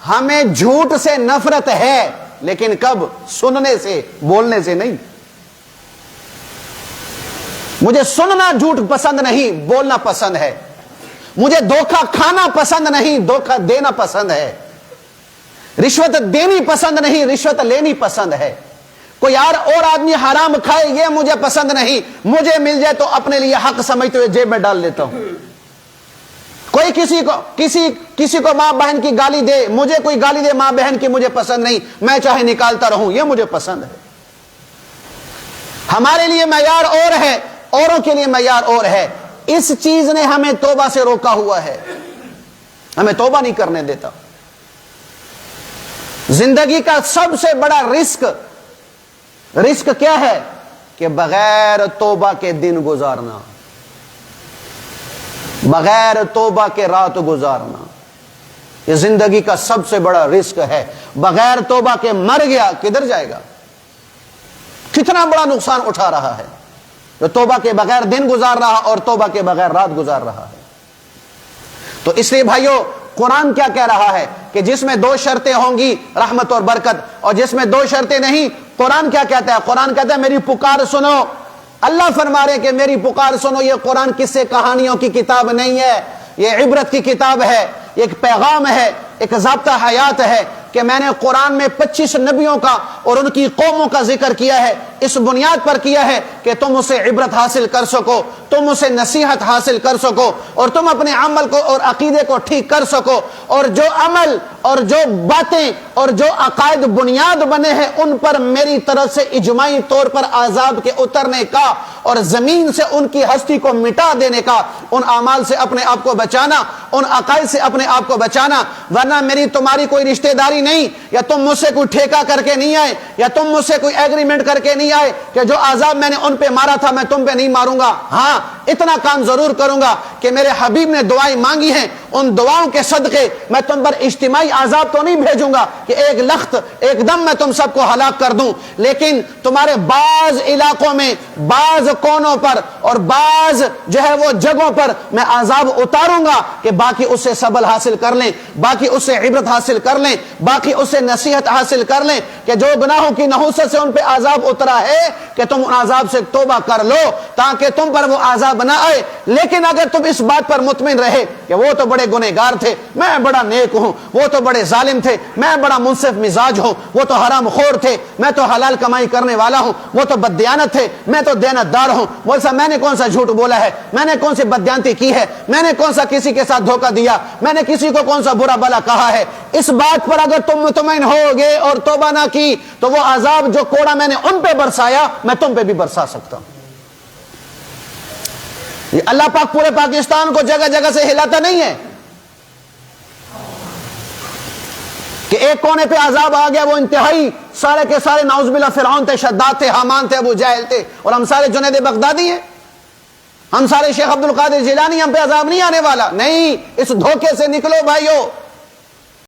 ہمیں جھوٹ سے نفرت ہے، لیکن کب؟ سننے سے، بولنے سے نہیں۔ مجھے سننا جھوٹ پسند نہیں، بولنا پسند ہے۔ مجھے دھوکہ کھانا پسند نہیں، دھوکہ دینا پسند ہے۔ رشوت دینی پسند نہیں، رشوت لینی پسند ہے۔ کوئی اور آدمی حرام کھائے یہ مجھے پسند نہیں، مجھے مل جائے تو اپنے لیے حق سمجھتے ہوئے جیب میں ڈال لیتا ہوں۔ کوئی کسی کو ماں بہن کی گالی دے، مجھے کوئی گالی دے ماں بہن کی مجھے پسند نہیں، میں چاہے نکالتا رہوں، یہ مجھے پسند ہے۔ ہمارے لیے معیار اور ہے، اوروں کے لیے معیار اور ہے۔ اس چیز نے ہمیں توبہ سے روکا ہوا ہے، ہمیں توبہ نہیں کرنے دیتا۔ زندگی کا سب سے بڑا رزق کیا ہے؟ کہ بغیر توبہ کے دن گزارنا، بغیر توبہ کے رات گزارنا، یہ زندگی کا سب سے بڑا رزق ہے۔ بغیر توبہ کے مر گیا، کدھر جائے گا؟ کتنا بڑا نقصان اٹھا رہا ہے جو توبہ کے بغیر دن گزار رہا اور توبہ کے بغیر رات گزار رہا ہے۔ تو اس لیے بھائیو، قرآن کیا کہہ رہا ہے کہ جس میں 2 شرطیں ہوں گی رحمت اور برکت، اور جس میں 2 شرطیں نہیں، قرآن کیا کہتا ہے؟ قرآن کہتا ہے میری پکار سنو۔ اللہ فرما رہے کہ میری پکار سنو۔ یہ قرآن قصے کہانیوں کی کتاب نہیں ہے، یہ عبرت کی کتاب ہے، ایک پیغام ہے، ایک ضابطہ حیات ہے کہ میں نے قرآن میں 25 نبیوں کا اور ان کی قوموں کا ذکر کیا ہے، اس بنیاد پر کیا ہے کہ تم اسے عبرت حاصل کر سکو، تم اسے نصیحت حاصل کر سکو، اور تم اپنے عمل کو اور عقیدے کو ٹھیک کر سکو، اور جو عمل اور جو باتیں اور جو عقائد بنیاد بنے ہیں ان پر میری طرف سے اجماعی طور پر عذاب کے اترنے کا اور زمین سے ان کی ہستی کو مٹا دینے کا، ان اعمال سے اپنے آپ کو بچانا، ان عقائد سے اپنے آپ کو بچانا۔ ورنہ میری تمہاری کوئی رشتہ داری نہیں، یا تم مجھ سے کوئی ٹھیکہ کر کے نہیں آئے، یا تم مجھ سے کوئی ایگریمنٹ کر کے نہیں آئے کہ جو عذاب میں نے ان پہ مارا تھا میں تم پہ نہیں ماروں گا۔ ہاں، اتنا کام ضرور کروں گا کہ میرے حبیب نے دعائیں مانگی ہیں، ان دعاؤں کے صدقے میں تم پر اجتماعی عذاب تو نہیں بھیجوں گا کہ ایک لخت ایک دم میں تم سب کو ہلاک کر دوں، لیکن تمہارے بعض علاقوں میں، بعض کونوں پر اور بعض جو ہے وہ جگہوں پر میں عذاب اتاروں گا کہ باقی اس سے سبل حاصل کر لیں، باقی اس سے عبرت حاصل کر لیں، باقی اس سے نصیحت حاصل کر لیں کہ جو گناہوں کی نحوست سے ان پہ عذاب اترا ہے کہ تم ان عذاب سے توبہ کر لو تاکہ تم پر وہ عذاب نہ آئے۔ لیکن اگر تم اس بات پر مطمئن رہے کہ وہ تو بڑے گنہگار تھے، میں بڑا نیک ہوں، وہ تو بڑے ظالم تھے، میں بڑا منصف مزاج ہوں، وہ تو حرام خور تھے، میں تو حلال کمائی کرنے والا ہوں، وہ تو بددیانت تھے، میں تو دیانت دار ہوں، بولسا میں نے کون سا جھوٹ بولا ہے، میں نے کون سی بددیانتی کی ہے، میں نے کون سا کسی کے ساتھ دھوکہ دیا، میں نے کسی کو کون سا برا بلا کہا ہے، اس بات پر اگر تم مطمئن ہوگے اور توبہ نہ کی تو وہ عذاب جو کوڑا میں نے ان پہ برسایا میں تم پہ بھی برسا سکتا ہوں۔ یہ اللہ پاک پورے پاکستان کو جگہ جگہ سے ہلاتا نہیں ہے کہ ایک کونے پہ عذاب آ گیا، وہ انتہائی سارے کے سارے نعوذ باللہ فرعون تھے، شداد تھے، حامان تھے، ابو جہل تھے، اور ہم سارے جنید بغدادی ہیں، ہم سارے شیخ عبد القادر جیلانی، ہم پہ عذاب نہیں آنے والا۔ نہیں، اس دھوکے سے نکلو بھائیو۔